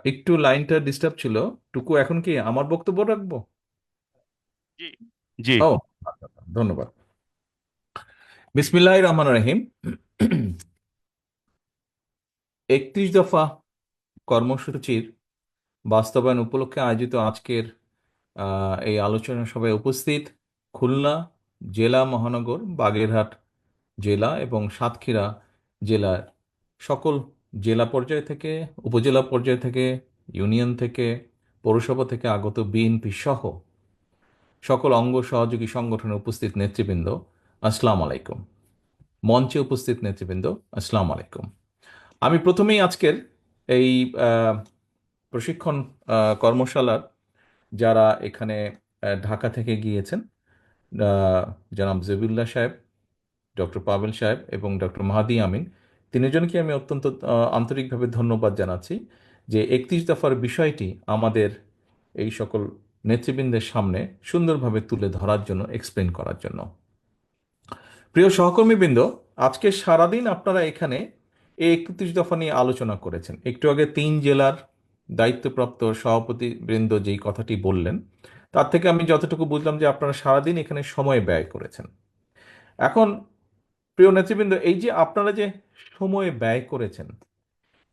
একটু লাইনটা ডিস্টার্ব ছিল। টুকু এখন কি আমার বক্তব্য রাখবো? জি জি। ও আচ্ছা, আচ্ছা, ধন্যবাদ। বিসমিল্লাহির রহমানির রহিম। 31 দফা কর্মসূচির বাস্তবায়ন উপলক্ষে আয়োজিত আজকের এই আলোচনা সভায় উপস্থিত খুলনা জেলা মহানগর, বাগেরহাট জেলা এবং সাতক্ষীরা জেলার সকল জেলা পর্যায় থেকে, উপজেলা পর্যায় থেকে, ইউনিয়ন থেকে, পৌরসভা থেকে আগত বিএনপি সহ সকল অঙ্গ সহযোগী সংগঠনের উপস্থিত নেতৃবৃন্দ, আসসালামু আলাইকুম। মঞ্চে উপস্থিত নেতৃবৃন্দ, আসসালামু আলাইকুম। আমি প্রথমেই আজকের এই আহ, প্রশিক্ষণ কর্মশালার যারা এখানে ঢাকা থেকে গিয়েছেন, আহ, জনাব জবিউল্লাহ সাহেব, ডক্টর পাভেল সাহেব এবং ডক্টর মাহাদি আমিন, তিনজনকে আমি অত্যন্ত আন্তরিকভাবে ধন্যবাদ জানাচ্ছি যে 31 দফার বিষয়টি আমাদের এই সকল নেতৃবৃন্দের সামনে সুন্দরভাবে তুলে ধরার জন্য, এক্সপ্লেন করার জন্য। প্রিয় সহকর্মীবৃন্দ, আজকে সারাদিন আপনারা এখানে এই 31 দফা নিয়ে আলোচনা করেছেন। একটু আগে 3 জেলার দায়িত্বপ্রাপ্ত সভাপতিবৃন্দ যেই কথাটি বললেন, তার থেকে আমি যতটুকু বুঝলাম যে আপনারা সারাদিন এখানে সময় ব্যয় করেছেন। এখন প্রিয় নেতৃবৃন্দ, এই যে আপনারা যে সময় ব্যয় করেছেন,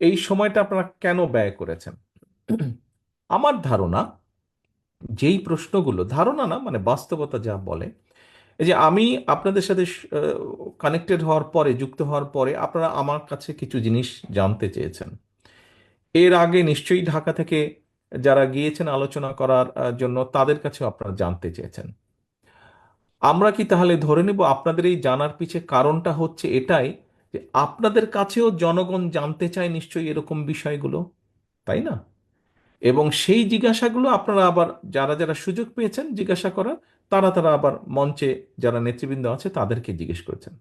এই সময়টা আপনারা কেন ব্যয় করেছেন? আমার ধারণা, যেই প্রশ্নগুলো, ধারণা না মানে বাস্তবতা যা বলে, এই যে আমি আপনাদের সাথে কানেক্টেড হওয়ার পরে, যুক্ত হওয়ার পরে আপনারা আমার কাছে কিছু জিনিস জানতে চেয়েছেন। এর আগে নিশ্চয়ই ঢাকা থেকে যারা গিয়েছেন আলোচনা করার জন্য, তাদের কাছেও আপনারা জানতে চেয়েছেন। আমরা কি তাহলে ধরে নেব আপনাদের এই জানার পিছে কারণটা হচ্ছে এটাই যে আপনাদের কাছেও জনগণ জানতে চায় নিশ্চয়ই এরকম বিষয়গুলো, তাই না? এবং সেই জিজ্ঞাসাগুলো আপনারা আবার, যারা যারা সুযোগ পেয়েছেন জিজ্ঞাসা করার, তারা তারা আবার মঞ্চে যারা নেতৃবৃন্দ আছে তাদেরকে জিজ্ঞেস করেছেন।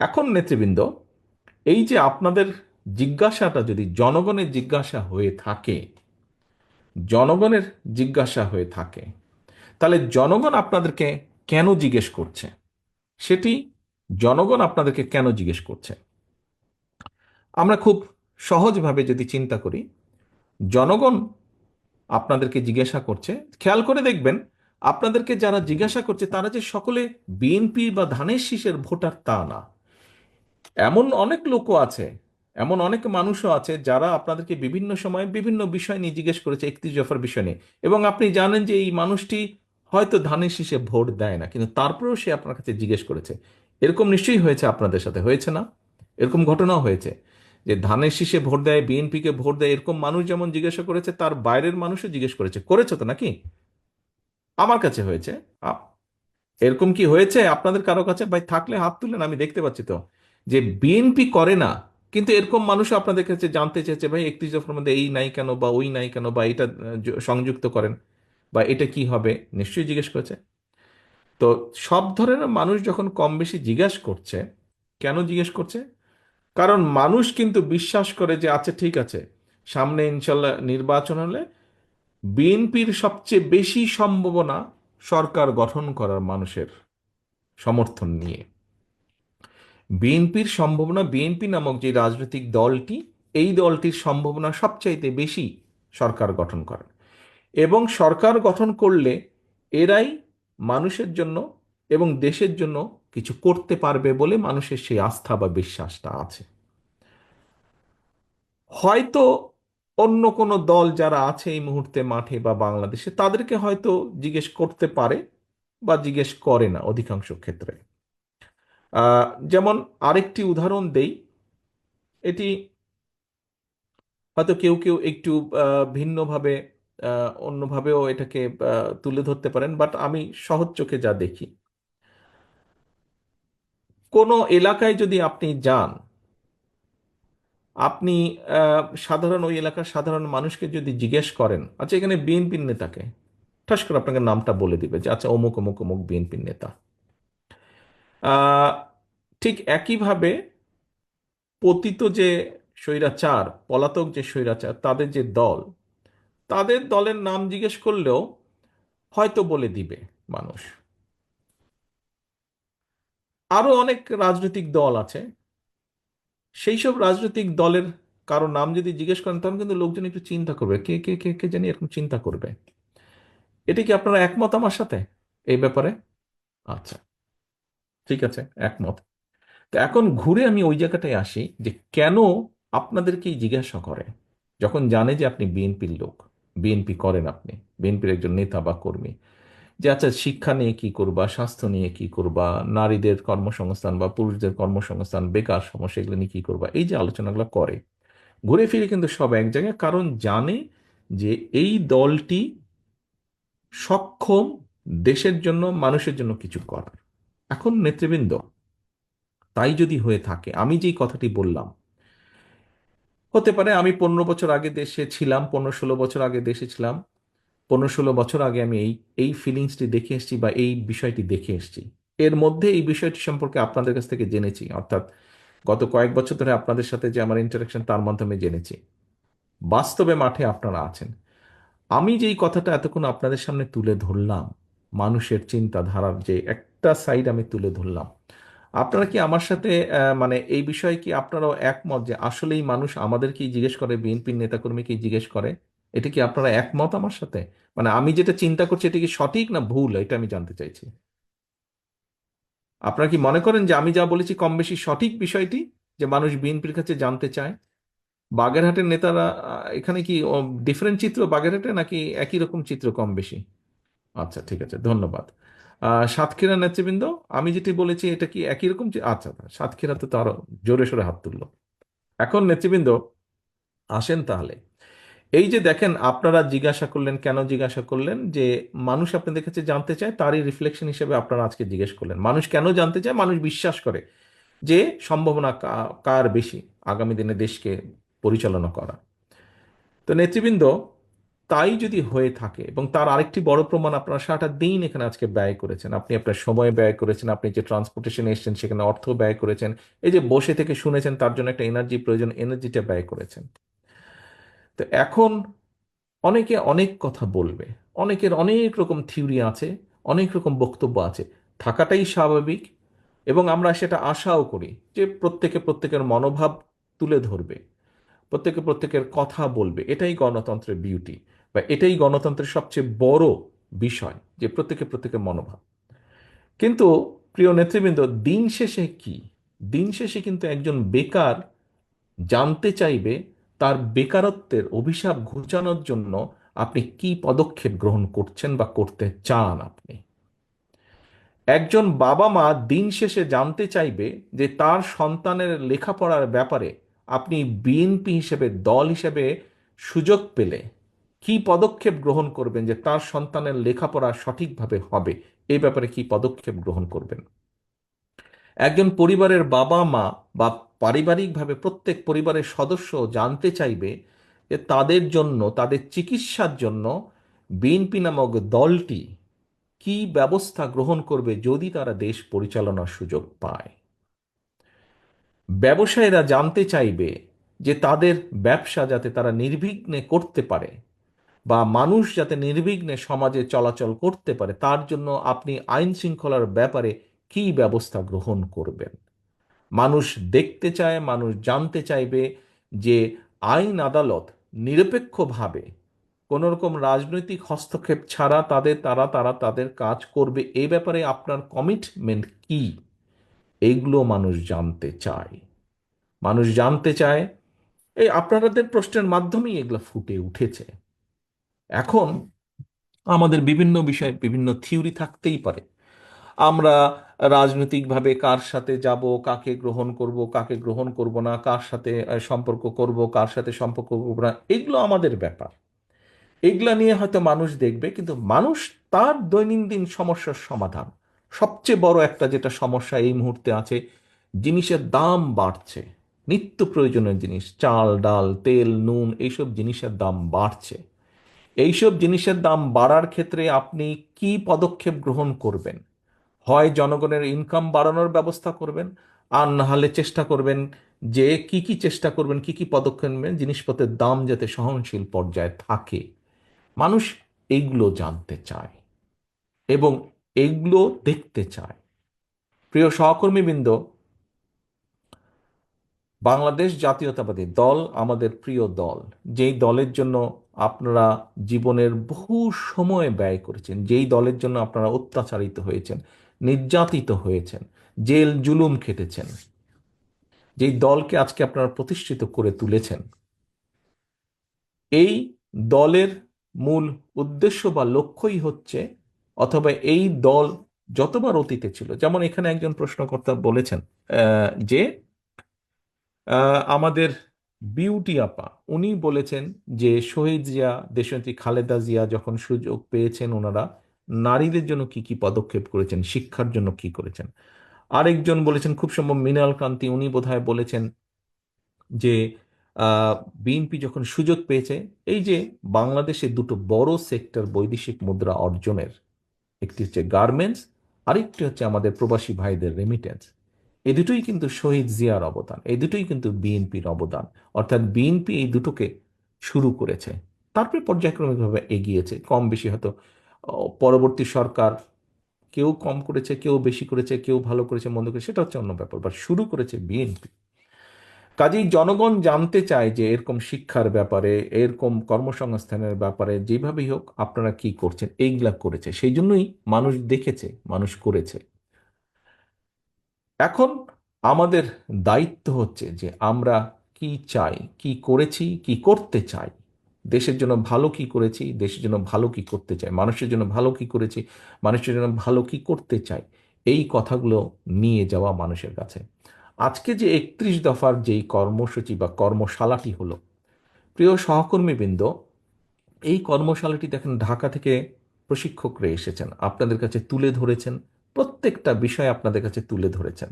এখন নেতৃবৃন্দ, এই যে আপনাদের জিজ্ঞাসাটা যদি জনগণের জিজ্ঞাসা হয়ে থাকে, জনগণের জিজ্ঞাসা হয়ে থাকে, তাহলে জনগণ আপনাদেরকে কেন জিজ্ঞেস করছে? সেটি, জনগণ আপনাদেরকে কেন জিজ্ঞেস করছে, আমরা খুব সহজভাবে যদি চিন্তা করি, জনগণ আপনাদেরকে জিজ্ঞাসা করছে, খেয়াল করে দেখবেন, আপনাদেরকে যারা জিজ্ঞাসা করছে তারা যে সকলে বিএনপি বা ধানের শীষের ভোটার তা না। এমন অনেক লোকও আছে, এমন অনেক মানুষও আছে যারা আপনাদেরকে বিভিন্ন সময় বিভিন্ন বিষয় নিয়ে জিজ্ঞেস করেছে, 31 দফার বিষয় নিয়ে। এবং আপনি জানেন যে এই মানুষটি হয়তো ধানের শীষে ভোট দেয় না, কিন্তু তারপরেও সে আপনার কাছে জিজ্ঞেস করেছে। এরকম নিশ্চয়ই হয়েছে, আপনাদের সাথে হয়েছে না? এরকম ঘটনাও হয়েছে যে ধানের শীষে ভোট দেয়, বিএনপিকে ভোট দেয়, এরকম মানুষ যেমন জিজ্ঞাসা করেছে, তার বাইরের মানুষও জিজ্ঞেস করেছে। করেছে তো নাকি? আমার কাছে হয়েছে। আ- এরকম কি হয়েছে আপনাদের কারো কাছে? ভাই থাকলে হাত তুলেন, আমি দেখতে পাচ্ছি তো যে বিএনপি করে না, কিন্তু এরকম মানুষ আপনাদের কাছে জানতে চেয়েছে, ভাই 31 দফার মধ্যে এই নাই কেন, বা ওই নাই কেন, বা এটা সংযুক্ত করেন, বা এটা কি হবে, নিশ্চয়ই জিজ্ঞেস করেছে। তো সব ধরনের মানুষ যখন কম বেশি জিজ্ঞেস করছে, কেন জিজ্ঞেস করছে? কারণ মানুষ কিন্তু বিশ্বাস করে যে আচ্ছা ঠিক আছে, সামনে ইনশাল্লাহ নির্বাচন হলে বিএনপির সবচেয়ে বেশি সম্ভাবনা সরকার গঠন করার, মানুষের সমর্থন নিয়ে বিএনপির সম্ভাবনা, বিএনপি নামক যে রাজনৈতিক দলটি, এই দলটির সম্ভাবনা সবচাইতে বেশি সরকার গঠন করার। এবং সরকার গঠন করলে এরাই মানুষের জন্য এবং দেশের জন্য কিছু করতে পারবে বলে মানুষের সেই আস্থা বা বিশ্বাসটা আছে। হয়তো অন্য কোনো দল যারা আছে এই মুহূর্তে মাঠে বা বাংলাদেশে, তাদেরকে হয়তো জিজ্ঞেস করতে পারে বা জিজ্ঞেস করে না অধিকাংশ ক্ষেত্রে। যেমন আরেকটি উদাহরণ দেই, এটি হয়তো কেউ কেউ একটু ভিন্নভাবে, অন্যভাবেও এটাকে তুলে ধরতে পারেন, বাট আমি সহজ চোখে যা দেখি, কোনো এলাকায় যদি আপনি যান, আপনি সাধারণ ওই এলাকার সাধারণ মানুষকে যদি জিজ্ঞেস করেন, আচ্ছা এখানে বিএনপির নেতাকে, ঠাস করে আপনাকে নামটা বলে দিবে যে আচ্ছা অমুক অমুক অমুক বিএনপির নেতা। আহ, ঠিক একইভাবে পতিত যে স্বৈরাচার, পলাতক যে স্বৈরাচার, তাদের যে দল, তাদের দলের নাম জিজ্ঞেস করলেও হয়তো বলে দিবে মানুষ। আরো অনেক রাজনৈতিক দল আছে, সেই সব রাজনৈতিক দলের কারো নাম যদি জিজ্ঞেস করেন তখন কিন্তু লোকজন একটু চিন্তা করবে, কে কে কে কে জানি এরকম চিন্তা করবে। এটা কি আপনারা একমত আমার সাথে এই ব্যাপারে? আচ্ছা, ঠিক আছে, একমত। তো এখন ঘুরে আমি ওই জায়গাটায় আসি যে কেন আপনাদেরকেই জিজ্ঞাসা করে, যখন জানে যে আপনি বিএনপির লোক, বিএনপি করেন, আপনি বিএনপির একজন নেতা বা কর্মী, যে আচ্ছা শিক্ষা নিয়ে কি করবা, স্বাস্থ্য নিয়ে কি করবা, নারীদের কর্মসংস্থান বা পুরুষদের কর্মসংস্থান, বেকার সমস্যা, এগুলো নিয়ে কি করবা, এই যে আলোচনাগুলো করে, ঘুরে ফিরে কিন্তু সব এক জায়গায়, কারণ জানে যে এই দলটি সক্ষম দেশের জন্য, মানুষের জন্য কিছু করার। এখন নেতৃবৃন্দ, তাই যদি হয়ে থাকে, আমি যেই কথাটি বললাম, হতে পারে আমি 15 বছর আগে দেশে ছিলাম, 15-16 বছর আগে দেশে ছিলাম, 15-16 বছর আগে আমি এই এই ফিলিংসটি দেখে এসেছি বা এই বিষয়টি দেখে এসেছি। এর মধ্যে এই বিষয়টি সম্পর্কে আপনাদের কাছ থেকে জেনেছি, অর্থাৎ গত কয়েক বছর ধরে আপনাদের সাথে যে আমার ইন্টারাকশন, তার মাধ্যমে জেনেছি। বাস্তবে মাঠে আপনারা আছেন। আমি যেই কথাটা এতক্ষণ আপনাদের সামনে তুলে ধরলাম, মানুষের চিন্তাধারার যে একটা সাইড আমি তুলে ধরলাম, আপনারা কি আমার সাথে মানে এই বিষয়ে কি আপনারাও একমত যে আসলেই মানুষ আমাদেরকেই জিজ্ঞেস করে, বিএনপির নেতাকর্মীকেই জিজ্ঞেস করে? এটা কি আপনারা একমত আমার সাথে? মানে আমি যেটা চিন্তা করছি এটা কি সঠিক না ভুল, এটা আমি জানতে চাইছি। আপনারা কি মনে করেন যে আমি যা বলেছি কম বেশি সঠিক বিষয়টি, যে মানুষ বিএনপির কাছে জানতে চায়? বাগেরহাটের নেতারা এখানে কি ডিফারেন্ট চিত্র বাগেরহাটে, নাকি একই রকম চিত্র কম বেশি? আচ্ছা, ঠিক আছে, ধন্যবাদ। সাতক্ষীরা নেতৃবৃন্দ, আমি যেটি বলেছি এটা কি একই রকম আচ্ছা, সাতক্ষীরাতে তো আরো জোরে সোরে হাত তুললো। এখন নেতৃবৃন্দ, আসেন তাহলে। এই যে দেখেন, আপনারা জিজ্ঞাসা করলেন, কেন জিজ্ঞাসা করলেন, যে মানুষ আপনাদের কাছে জানতে চায়, তারই রিফ্লেকশন হিসেবে আপনারা আজকে জিজ্ঞেস করলেন মানুষ কেন জানতে চায়। মানুষ বিশ্বাস করে যে সম্ভাবনা কার বেশি আগামী দিনে দেশকে পরিচালনা করা। তো নেতৃবৃন্দ, তাই যদি হয়ে থাকে, এবং তার আরেকটি বড় প্রমাণ, আপনারা সারাটা দিন এখানে আজকে ব্যয় করেছেন, আপনি আপনার সময় ব্যয় করেছেন, আপনি যে ট্রান্সপোর্টেশনে এসেছেন সেখানে অর্থ ব্যয় করেছেন, এই যে বসে থেকে শুনেছেন তার জন্য একটা এনার্জি প্রয়োজন, এনার্জিটা ব্যয় করেছেন। তো এখন অনেকে অনেক কথা বলবে, অনেকের অনেক রকম থিওরি আছে, অনেক রকম বক্তব্য আছে, থাকাটাই স্বাভাবিক। এবং আমরা সেটা আশাও করি যে প্রত্যেকে প্রত্যেকের মনোভাব তুলে ধরবে, প্রত্যেকে প্রত্যেকের কথা বলবে। এটাই গণতন্ত্রের বিউটি, বা এটাই গণতন্ত্রের সবচেয়ে বড় বিষয়, যে প্রত্যেকে প্রত্যেকের মনোভাব। কিন্তু প্রিয় নেতৃবৃন্দ, দিন শেষে কি, দিন শেষে কিন্তু একজন বেকার জানতে চাইবে তার বেকারত্বের অভিশাপ ঘুচানোর জন্য আপনি কি পদক্ষেপ গ্রহণ করছেন বা করতে চান। আপনি একজন বাবা মা দিন শেষে জানতে চাইবে যে তার সন্তানের লেখাপড়ার ব্যাপারে আপনি বিএনপি হিসেবে, দল হিসেবে সুযোগ পেলে কি পদক্ষেপ গ্রহণ করবেন, যে তার সন্তানের লেখাপড়া সঠিকভাবে হবে, এই ব্যাপারে কি পদক্ষেপ গ্রহণ করবেন। একজন পরিবারের বাবা মা বা পারিবারিকভাবে প্রত্যেক পরিবারের সদস্য জানতে চাইবে যে তাদের জন্য, তাদের চিকিৎসার জন্য বিএনপি নামক দলটি কি ব্যবস্থা গ্রহণ করবে যদি তারা দেশ পরিচালনার সুযোগ পায়। ব্যবসায়ীরা জানতে চাইবে যে তাদের ব্যবসা যাতে তারা নির্বিঘ্নে করতে পারে, বা মানুষ যাতে নির্বিঘ্নে সমাজে চলাচল করতে পারে, তার জন্য আপনি আইন শৃঙ্খলার ব্যাপারে কি ব্যবস্থা গ্রহণ করবেন। মানুষ দেখতে চায়, মানুষ জানতে চাইবে যে আইন আদালত নিরপেক্ষভাবে কোনো রকম রাজনৈতিক হস্তক্ষেপ ছাড়া তারা তাদের কাজ করবে। এই ব্যাপারে আপনার কমিটমেন্ট কি, এইগুলো মানুষ জানতে চায়। মানুষ জানতে চায়, এই আপনাদের প্রশ্নের মাধ্যমেই এগুলো ফুটে উঠেছে। এখন আমাদের বিভিন্ন বিষয়ে বিভিন্ন থিওরি থাকতেই পারে। আমরা রাজনৈতিকভাবে কার সাথে যাব, কাকে গ্রহণ করব, কাকে গ্রহণ করব না, কার সাথে সম্পর্ক করব, কার সাথে সম্পর্ক করব না, এগুলো আমাদের ব্যাপার। এগুলা নিয়ে হয়তো মানুষ দেখবে, কিন্তু মানুষ তার দৈনন্দিন সমস্যার সমাধান, সবচেয়ে বড় একটা যেটা সমস্যা এই মুহূর্তে আছে, জিনিসের দাম বাড়ছে, নিত্য প্রয়োজনীয় জিনিস, চাল ডাল তেল নুন, এইসব জিনিসের দাম বাড়ছে। এইসব জিনিসের দাম বাড়ার ক্ষেত্রে আপনি কি পদক্ষেপ গ্রহণ করবেন? হয় জনগণের ইনকাম বাড়ানোর ব্যবস্থা করবেন, আর না হলে চেষ্টা করবেন যে কি কি চেষ্টা করবেন, কি কি পদক্ষেপ নেবেন জিনিসপত্রের দাম যাতে সহনশীল পর্যায়ে থাকে। মানুষ এইগুলো জানতে চায় এবং এইগুলো দেখতে চায়। প্রিয় সহকর্মীবৃন্দ, বাংলাদেশ জাতীয়তাবাদী দল আমাদের প্রিয় দল, যেই দলের জন্য আপনারা জীবনের বহু সময় ব্যয় করেছেন, যেই দলের জন্য আপনারা অত্যাচারিত হয়েছেন, নির্যাতিত হয়েছেন, জেল জুলুম খেটেছেন, যেই দলকে আজকে আপনারা প্রতিষ্ঠিত করে তুলেছেন, এই দলের মূল উদ্দেশ্য বা লক্ষ্যই হচ্ছে, অথবা এই দল যতবার অতীতে ছিল, যেমন এখানে একজন প্রশ্নকর্তা বলেছেন যে আমাদের বিউটি আপা উনি বলেছেন যে শহীদ জিয়া, দেশনেত্রী খালেদা জিয়া যখন সুযোগ পেয়েছেন ওনারা নারীদের জন্য কি কি পদক্ষেপ করেছেন, শিক্ষার জন্য কি করেছেন। আরেকজন বলেছেন, খুব সম্ভব মৃণাল কান্তি, উনি বোধহয় বলেছেন যে আহ, বিএনপি যখন সুযোগ পেয়েছে, এই যে বাংলাদেশে দুটো বড় সেক্টর বৈদেশিক মুদ্রা অর্জনের, একটি হচ্ছে গার্মেন্টস, আরেকটি হচ্ছে আমাদের প্রবাসী ভাইদের রেমিটেন্স, এই দুটোই কিন্তু শহীদ জিয়ার অবদান, এই দুটোই কিন্তু বিএনপির অবদান। অর্থাৎ বিএনপি এই দুটোকে শুরু করেছে, তারপরে পর্যায়ক্রমিকভাবে এগিয়েছে, কম বেশি হয়তো পরবর্তী সরকার কেউ কম করেছে, কেউ বেশি করেছে, কেউ ভালো করেছে, মন্দ করেছে, সেটা হচ্ছে অন্য ব্যাপার, বাট শুরু করেছে বিএনপি। কাজেই জনগণ জানতে চায় যে এরকম শিক্ষার ব্যাপারে, এরকম কর্মসংস্থানের ব্যাপারে যেভাবেই হোক আপনারা কি করছেন, এইগুলা করেছে, সেই জন্যই মানুষ দেখেছে, মানুষ করেছে। এখন আমাদের দায়িত্ব হচ্ছে যে আমরা কি চাই, কি করেছি, কি করতে চাই, দেশের জন্য ভালো কি করেছি, দেশের জন্য ভালো কি করতে চাই, মানুষের জন্য ভালো কি করেছি, মানুষের জন্য ভালো কি করতে চাই, এই কথাগুলো নিয়ে যাওয়া মানুষের কাছে। আজকে যে 31 দফার যেই কর্মসূচি বা কর্মশালাটি হলো, প্রিয় সহকর্মীবৃন্দ, এই কর্মশালাটি দেখেন ঢাকা থেকে প্রশিক্ষকরা এসেছেন, আপনাদের কাছে তুলে ধরেছেন, প্রত্যেকটা বিষয় আপনাদের কাছে তুলে ধরেছেন।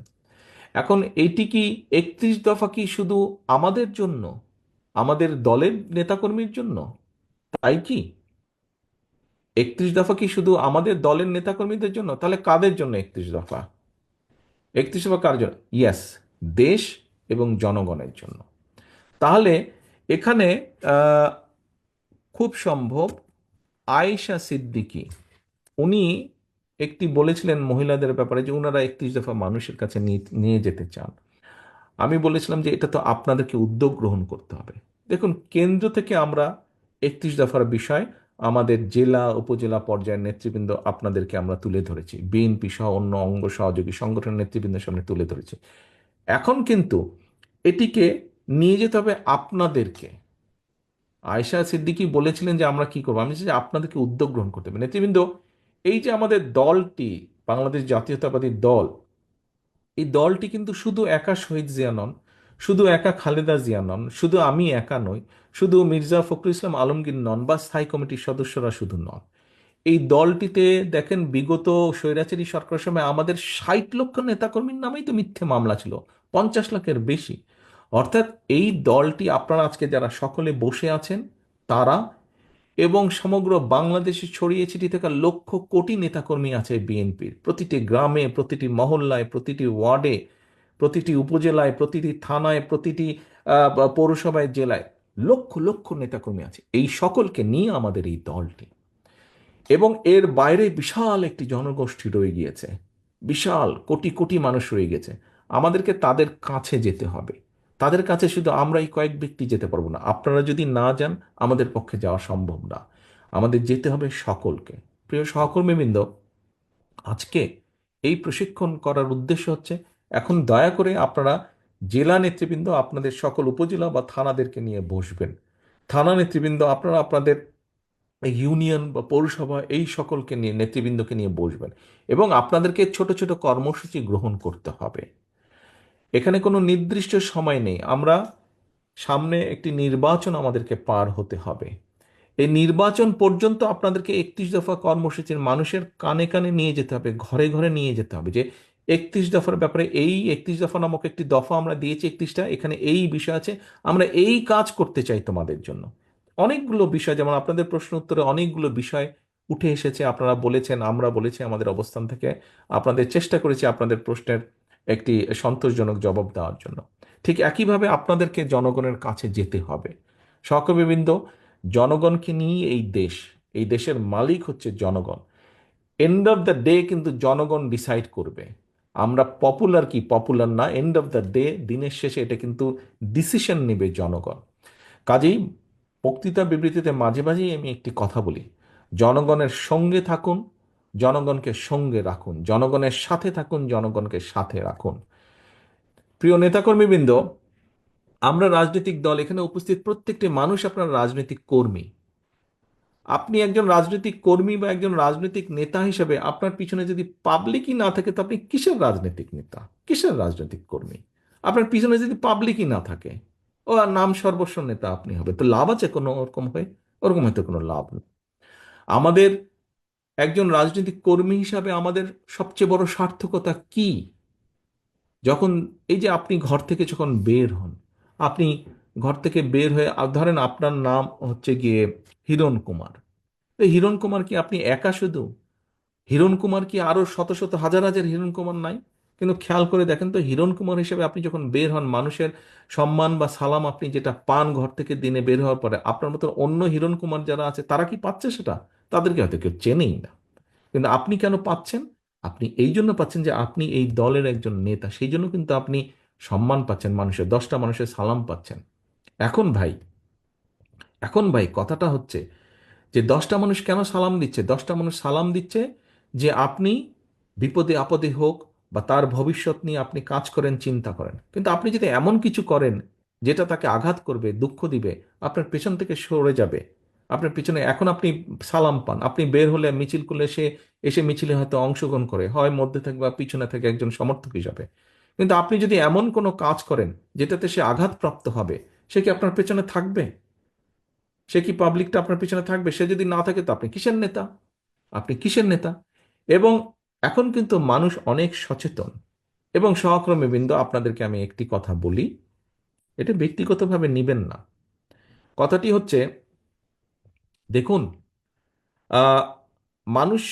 এখন এইটি কি 31 দফা কি শুধু আমাদের জন্য, আমাদের দলের নেতাকর্মীর জন্য? তাই কি 31 দফা কি শুধু আমাদের দলের নেতাকর্মীদের জন্য? তাহলে কাদের জন্য 31 দফা? 31 দফা কার জন্য? ইয়েস, দেশ এবং জনগণের জন্য। তাহলে এখানে আহ, খুব সম্ভব আয়েশা সিদ্দিকী উনি একটি বলেছিলেন মহিলাদের ব্যাপারে যে ওনারা 31 দফা মানুষের কাছে নিয়ে নিয়ে যেতে চান। আমি বলেছিলাম যে এটা তো আপনাদেরকে উদ্যোগ গ্রহণ করতে হবে। দেখুন, কেন্দ্র থেকে আমরা 31 দফার বিষয় আমাদের জেলা উপজেলা পর্যায়ের নেতৃবৃন্দ আপনাদেরকে আমরা তুলে ধরেছি, বিএনপি সহ অন্য অঙ্গ সহযোগী সংগঠনের নেতৃবৃন্দের সামনে তুলে ধরেছি। এখন কিন্তু এটিকে নিয়ে যেতে হবে আপনাদেরকে। আয়েশা সিদ্দিকী বলেছিলেন যে আমরা কি করবো, আমি চাই যে আপনাদেরকে উদ্যোগ গ্রহণ করতে হবে। নেতৃবৃন্দ, এই যে আমাদের দলটি, বাংলাদেশ জাতীয়তাবাদী দল, এই দলটি কিন্তু শুধু একা শহীদ জিয়া নন, শুধু একা খালেদা জিয়া নন, শুধু আমি একা নই, শুধু মির্জা ফখরুল ইসলাম আলমগীর নন, বা স্থায়ী কমিটির সদস্যরা শুধু নন। এই দলটিতে দেখেন বিগত স্বৈরাচারী সরকারের সময় আমাদের 60 লক্ষ নেতাকর্মীর নামেই তো মিথ্যে মামলা ছিল, 50 লাখের বেশি। অর্থাৎ এই দলটি, আপনারা আজকে যারা সকলে বসে আছেন তারা, এবং সমগ্র বাংলাদেশে ছড়িয়ে ছিটিয়ে থাকা লক্ষ কোটি নেতাকর্মী আছে বিএনপির, প্রতিটি গ্রামে, প্রতিটি মহল্লায়, প্রতিটি ওয়ার্ডে, প্রতিটি উপজেলায়, প্রতিটি থানায়, প্রতিটি পৌরসভায়, জেলায় লক্ষ লক্ষ নেতাকর্মী আছে। এই সকলকে নিয়ে আমাদের এই দলটি, এবং এর বাইরে বিশাল একটি জনগোষ্ঠী রয়ে গিয়েছে, বিশাল কোটি কোটি মানুষ রয়ে গেছে। আমাদেরকে তাদের কাছে যেতে হবে। তাদের কাছে শুধু আমরা এই কয়েক ব্যক্তি যেতে পারবো না, আপনারা যদি না যান আমাদের পক্ষে যাওয়া সম্ভব না। আমাদের যেতে হবে সকলকে। প্রিয় সহকর্মীবৃন্দ, আজকে এই প্রশিক্ষণ করার উদ্দেশ্য হচ্ছে, এখন দয়া করে আপনারা জেলা নেতৃবৃন্দ আপনাদের সকল উপজেলা বা থানাদেরকে নিয়ে বসবেন, থানা নেতৃবৃন্দ আপনারা আপনাদের ইউনিয়ন বা পৌরসভা, এই সকলকে নিয়ে, নেতৃবৃন্দকে নিয়ে বসবেন, এবং আপনাদেরকে ছোট ছোট কর্মসূচি গ্রহণ করতে হবে। এখানে কোনো নির্দিষ্ট সময় নেই, আমরা সামনে একটি নির্বাচন আমাদেরকে পার হতে হবে। এই নির্বাচন পর্যন্ত আপনাদেরকে 31 দফা কর্মসূচির মানুষের কানে কানে নিয়ে যেতে হবে, ঘরে ঘরে নিয়ে যেতে হবে যে 31 দফার ব্যাপারে, এই 31 দফা নামক একটি দফা আমরা দিয়েছি, 31টা, এখানে এই বিষয় আছে, আমরা এই কাজ করতে চাই তোমাদের জন্য। অনেকগুলো বিষয়, যেমন আপনাদের প্রশ্ন উত্তরে অনেকগুলো বিষয় উঠে এসেছে, আপনারা বলেছেন, আমরা বলেছি, আমাদের অবস্থান থেকে আপনাদের চেষ্টা করেছি আপনাদের প্রশ্নের একটি সন্তোষজনক জবাব দেওয়ার জন্য। ঠিক একইভাবে আপনাদেরকে জনগণের কাছে যেতে হবে। সহকর্মীবৃন্দ, জনগণকে নিয়ে এই দেশ, এই দেশের মালিক হচ্ছে জনগণ। এন্ড অফ দ্য ডে কিন্তু জনগণ ডিসাইড করবে। আমরা পপুলার কি পপুলার না, এন্ড অফ দ্য ডে, দিনের শেষে এটা কিন্তু ডিসিশন নেবে জনগণ। কাজেই বক্তৃতা বিবৃতিতে মাঝে মাঝেই আমি একটি কথা বলি, জনগণের সঙ্গে থাকুন, জনগণকে সঙ্গে রাখুন, জনগণের সাথে থাকুন, জনগণকে সাথে রাখুন। প্রিয় নেতাকর্মীবৃন্দ, আমরা রাজনৈতিক দল, এখানে উপস্থিত প্রত্যেকটি মানুষ আপনার রাজনৈতিক কর্মী। আপনি একজন রাজনৈতিক কর্মী বা একজন রাজনৈতিক নেতা হিসেবে আপনার পিছনে যদি পাবলিকই না থাকে, তো আপনি কিসের রাজনৈতিক নেতা, কিসের রাজনৈতিক কর্মী? আপনার পিছনে যদি পাবলিকই না থাকে, ও আর নাম সর্বস্ব নেতা আপনি হবে, তো লাভ আছে কোনো ওরকম হয়ে? ওরকম হয়তো কোনো লাভ নেই। আমাদের একজন রাজনৈতিক কর্মী হিসাবে আমাদের সবচেয়ে বড় সার্থকতা কি? যখন এই যে আপনি ঘর থেকে যখন বের হন, আপনি ঘর থেকে বের হয়ে ধরেন আপনার নাম হচ্ছে গিয়ে হিরণ কুমার। তো হিরণ কুমার কি আপনি একা শুধু? হিরণ কুমার কি আরো শত শত হাজার হাজার হিরণ কুমার নাই? কিন্তু খেয়াল করে দেখেন তো, হিরণ কুমার হিসেবে আপনি যখন বের হন, মানুষের সম্মান বা সালাম আপনি যেটা পান ঘর থেকে দিনে বের হওয়ার পরে, আপনার মতো অন্য হিরণ কুমার যারা আছে তারা কি পাচ্ছে সেটা? তাদেরকে হয়তো কেউ চেনেই না। কিন্তু আপনি কেন পাচ্ছেন? আপনি এই জন্য পাচ্ছেন যে আপনি এই দলের একজন নেতা, সেই জন্য কিন্তু আপনি সম্মান পাচ্ছেন, মানুষের 10টা মানুষের সালাম পাচ্ছেন। এখন ভাই, এখন ভাই কথাটা হচ্ছে যে 10টা মানুষ কেন সালাম দিচ্ছে? 10টা মানুষ সালাম দিচ্ছে যে আপনি বিপদে আপদে হোক বা তার ভবিষ্যৎ নিয়ে আপনি কাজ করেন, চিন্তা করেন। কিন্তু আপনি যদি এমন কিছু করেন যেটা তাকে আঘাত করবে, দুঃখ দিবে, আপনার পেছন থেকে সরে যাবে, আপনার পিছনে এখন আপনি সালাম পান, আপনি বের হলে মিছিল করলে সে এসে মিছিলে হয়তো অংশগ্রহণ করে, হয় মধ্যে থাকে বা পিছনে থাকে একজন সমর্থক হিসাবে। কিন্তু আপনি যদি এমন কোনো কাজ করেন যেটাতে সে আঘাতপ্রাপ্ত হবে, সে কি আপনার পেছনে থাকবে? সে কি পাবলিকটা আপনার পিছনে থাকবে? সে যদি না থাকে তো আপনি কিসের নেতা? আপনি কিসের নেতা? এবং এখন কিন্তু মানুষ অনেক সচেতন। এবং সহকর্মী বৃন্দ, আপনাদেরকে আমি একটি কথা বলি, এটা ব্যক্তিগতভাবে নিবেন না। কথাটি হচ্ছে, দেখুন, আহ, মানুষ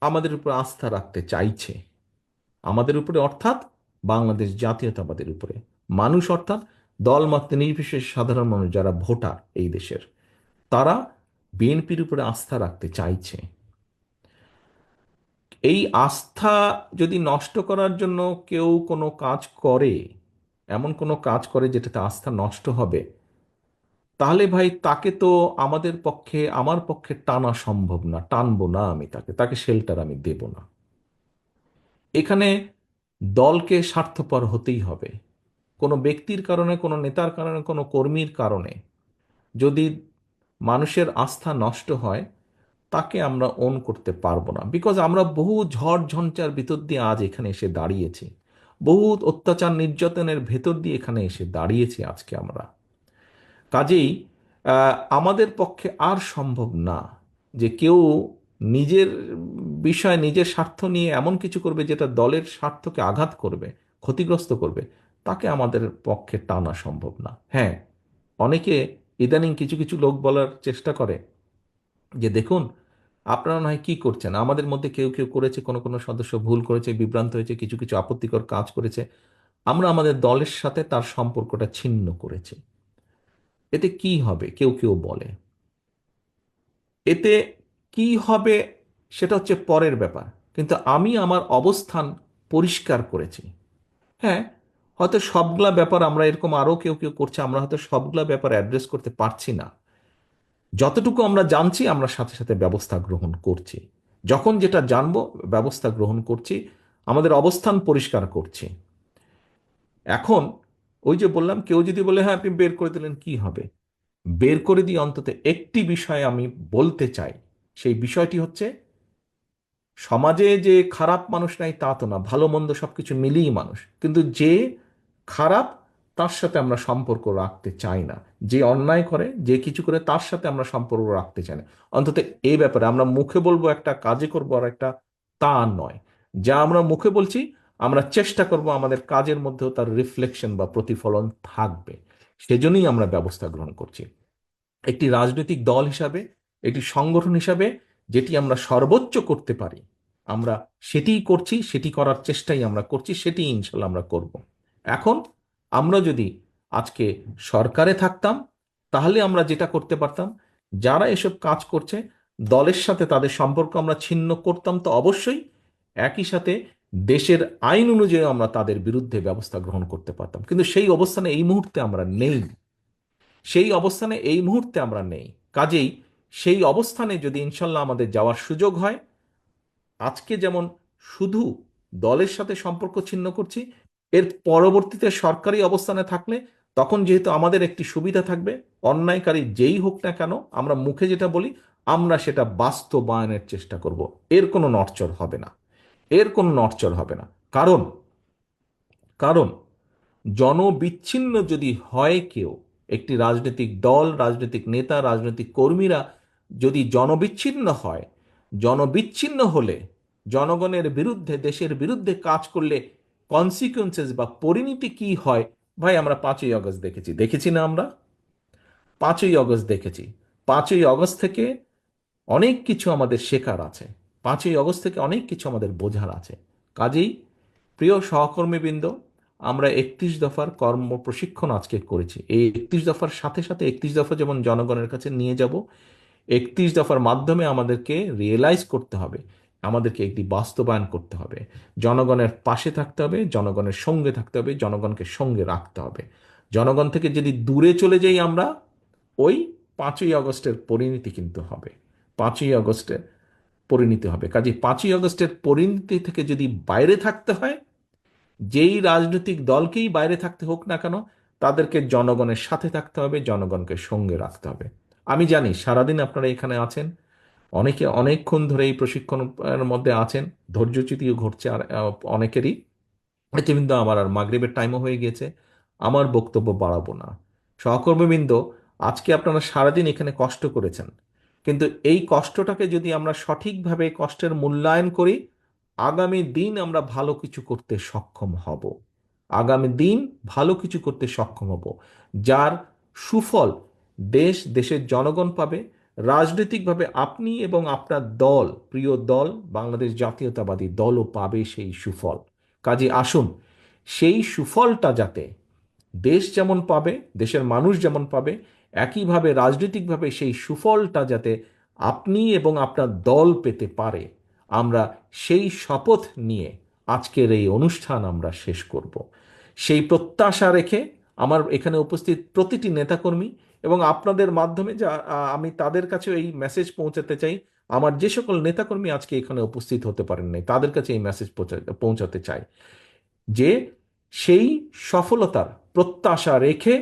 আমাদের উপর আস্থা রাখতে চাইছে, আমাদের উপরে অর্থাৎ বাংলাদেশ জাতীয়তাবাদের উপরে। মানুষ অর্থাৎ দল মত নির্বিশেষে সাধারণ মানুষ যারা ভোটার এই দেশের, তারা বিএনপির উপরে আস্থা রাখতে চাইছে। এই আস্থা যদি নষ্ট করার জন্য কেউ কোনো কাজ করে, এমন কোনো কাজ করে যেটাতে আস্থা নষ্ট হবে, তাহলে ভাই তাকে তো আমাদের পক্ষে, আমার পক্ষে টানা সম্ভব না, টানবো না আমি তাকে, তাকে শেল্টার আমি দেব না। এখানে দলকে স্বার্থপর হতেই হবে। কোনো ব্যক্তির কারণে, কোনো নেতার কারণে, কোনো কর্মীর কারণে যদি মানুষের আস্থা নষ্ট হয়, তাকে আমরা ওন করতে পারবো না। বিকজ আমরা বহু ঝড় ঝঞ্ঝার ভিতর দিয়ে আজ এখানে এসে দাঁড়িয়েছি, বহু অত্যাচার নির্যাতনের ভেতর দিয়ে এখানে এসে দাঁড়িয়েছি আজকে আমরা। কাজেই আমাদের পক্ষে আর সম্ভব না যে কেউ নিজের বিষয়, নিজের স্বার্থ নিয়ে এমন কিছু করবে যেটা দলের স্বার্থকে আঘাত করবে, ক্ষতিগ্রস্ত করবে। তাকে আমাদের পক্ষে টানা সম্ভব না। হ্যাঁ, অনেকে ইদানিং কিছু কিছু লোক বলার চেষ্টা করে যে দেখুন, আপনারা নয় কি করছেন, আমাদের মধ্যে কেউ কেউ করেছে, কোনো কোনো সদস্য ভুল করেছে, বিভ্রান্ত হয়েছে, কিছু কিছু আপত্তিকর কাজ করেছে, আমরা আমাদের দলের সাথে তার সম্পর্কটা ছিন্ন করেছি। এতে কি হবে কেউ কেউ বলে, এতে কি হবে সেটা হচ্ছে পরের ব্যাপার। কিন্তু আমি আমার অবস্থান পরিষ্কার করেছি। হ্যাঁ, হয়তো সবগুলা ব্যাপার আমরা এরকম আরো কেউ কেউ করছে, আমরা হয়তো সবগুলা ব্যাপার অ্যাড্রেস করতে পারছি না। যতটুকু আমরা জানছি আমরা সাথে সাথে ব্যবস্থা গ্রহণ করছি, যখন যেটা জানবো ব্যবস্থা গ্রহণ করছি, আমাদের অবস্থান পরিষ্কার করছি। এখন ওই যে বললাম, কেউ যদি বলে হ্যাঁ আপনি বের করে দিলেন কি হবে, বের করে দিয়ে অন্তত একটি বিষয় আমি বলতে চাই। সেই বিষয়টি হচ্ছে, সমাজে যে খারাপ মানুষ নাই তা তো না, ভালো মন্দ সবকিছু মিলিয়ে মানুষ, কিন্তু যে খারাপ তার সাথে আমরা সম্পর্ক রাখতে চাই না। যে অন্যায় করে, যে কিছু করে, তার সাথে আমরা সম্পর্ক রাখতে চাই না। অন্তত এই ব্যাপারে আমরা মুখে বলবো একটা, কাজে করবো আর একটা, তা নয়। যা আমরা মুখে বলছি, আমরা চেষ্টা করব আমাদের কাজের মধ্যেও তার রিফ্লেকশন বা প্রতিফলন থাকবে। সেজন্যই আমরা ব্যবস্থা গ্রহণ করছি। একটি রাজনৈতিক দল হিসাবে, একটি সংগঠন হিসাবে, যেটি আমরা সর্বোচ্চ করতে পারি আমরা সেটিই করছি, সেটি করার চেষ্টাই আমরা করছি, সেটি ইনশাল্লাহ আমরা করব। এখন আমরা যদি আজকে সরকারে থাকতাম, তাহলে আমরা যেটা করতে পারতাম, যারা এসব কাজ করছে দলের সাথে তাদের সম্পর্ক আমরা ছিন্ন করতাম তো অবশ্যই, একই সাথে দেশের আইন অনুযায়ী আমরা তাদের বিরুদ্ধে ব্যবস্থা গ্রহণ করতে পারতাম, কিন্তু সেই অবস্থানে এই মুহূর্তে আমরা নেই। সেই অবস্থানে এই মুহূর্তে আমরা নেই। কাজেই সেই অবস্থানে যদি ইনশাল্লাহ আমাদের যাওয়ার সুযোগ হয়, আজকে যেমন শুধু দলের সাথে সম্পর্ক ছিন্ন করছি, এর পরবর্তীতে সরকারি অবস্থানে থাকলে তখন যেহেতু আমাদের একটি সুবিধা থাকবে, অন্যায়কারী যেই হোক না কেন আমরা মুখে যেটা বলি আমরা সেটা বাস্তবায়নের চেষ্টা করব। এর কোনো নড়চড় হবে না, এর কোনো নড়চড় হবে না। কারণ কারণ জনবিচ্ছিন্ন যদি হয় কেউ, একটি রাজনৈতিক দল, রাজনৈতিক নেতা, রাজনৈতিক কর্মীরা যদি জনবিচ্ছিন্ন হয়, জনবিচ্ছিন্ন হলে জনগণের বিরুদ্ধে, দেশের বিরুদ্ধে কাজ করলে কনসিকুয়েন্সেস বা পরিণতি কি হয়, ভাই আমরা 5ই আগস্ট দেখেছি, দেখেছি না আমরা? 5ই আগস্ট দেখেছি। 5ই আগস্ট থেকে অনেক কিছু আমাদের শেখার আছে, 5ই আগস্ট থেকে অনেক কিছু আমাদের বোঝার আছে। কাজেই প্রিয় সহকর্মীবৃন্দ, আমরা 31 দফার কর্ম প্রশিক্ষণ আজকে করেছি। এই 31 দফার সাথে সাথে 31 দফা যেমন জনগণের কাছে নিয়ে যাব, 31 দফার মাধ্যমে আমাদেরকে রিয়েলাইজ করতে হবে, আমাদেরকে একটি বাস্তবায়ন করতে হবে। জনগণের পাশে থাকতে হবে, জনগণের সঙ্গে থাকতে হবে, জনগণকে সঙ্গে রাখতে হবে। জনগণ থেকে যদি দূরে চলে যাই আমরা, ওই 5ই আগস্টের পরিণতি কিন্তু হবে। 5ই আগস্টের পরিণতি হবে। কাজে 5ই আগস্টের পরিণতি থেকে যদি বাইরে থাকতে হয়, যেই রাজনৈতিক দলকেই বাইরে থাকতে হোক না কেন, তাদেরকে জনগণের সাথে থাকতে হবে, জনগণকে সঙ্গে রাখতে হবে। আমি জানি সারাদিন আপনারা এখানে আছেন, অনেকে অনেকক্ষণ ধরে এই প্রশিক্ষণের মধ্যে আছেন, ধৈর্যচ্যুতিও ঘটছে আর অনেকেরই। কিন্তু আমার আর মাগরিবের টাইমও হয়ে গেছে, আমার বক্তব্য বাড়াবো না। সহকর্মীবৃন্দ, আজকে আপনারা সারাদিন এখানে কষ্ট করেছেন, কিন্তু এই কষ্টটাকে যদি আমরা সঠিকভাবে কষ্টের মূল্যায়ন করি, আগামী দিন আমরা ভালো কিছু করতে সক্ষম হব। আগামী দিন ভালো কিছু করতে সক্ষম হব, যার সুফল দেশ, দেশের জনগণ পাবে। রাজনৈতিকভাবে আপনি এবং আপনার দল, প্রিয় দল বাংলাদেশ জাতীয়তাবাদী দলও পাবে সেই সুফল। কাজে আসুন, সেই সুফলটা যাতে দেশ যেমন পাবে, দেশের মানুষ যেমন পাবে, একইভাবে রাজনৈতিকভাবে সেই সুফলটা যাতে আপনি এবং আপনার দল পেতে পারে, আমরা সেই শপথ নিয়ে আজকের এই অনুষ্ঠান আমরা শেষ করব। সেই প্রত্যাশা রেখে আমার এখানে উপস্থিত প্রতিটি নেতাকর্মী এবং আপনাদের মাধ্যমে যা আমি তাদের কাছে এই মেসেজ পৌঁছাতে চাই। আমার যে সকল নেতাকর্মী আজকে এখানে উপস্থিত হতে পারেন নাই, তাদের কাছে এই মেসেজ পৌঁছাতে চাই যে সেই সফলতার প্রত্যাশা রেখে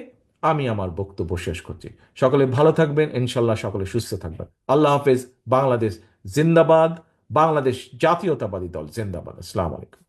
আমি আমার বক্তব্য শেষ করছি। সকলে ভালো থাকবেন, ইনশাল্লাহ সকলে সুস্থ থাকবেন। আল্লাহ হাফেজ। বাংলাদেশ জিন্দাবাদ। বাংলাদেশ জাতীয়তাবাদী দল জিন্দাবাদ। আসসালামু আলাইকুম।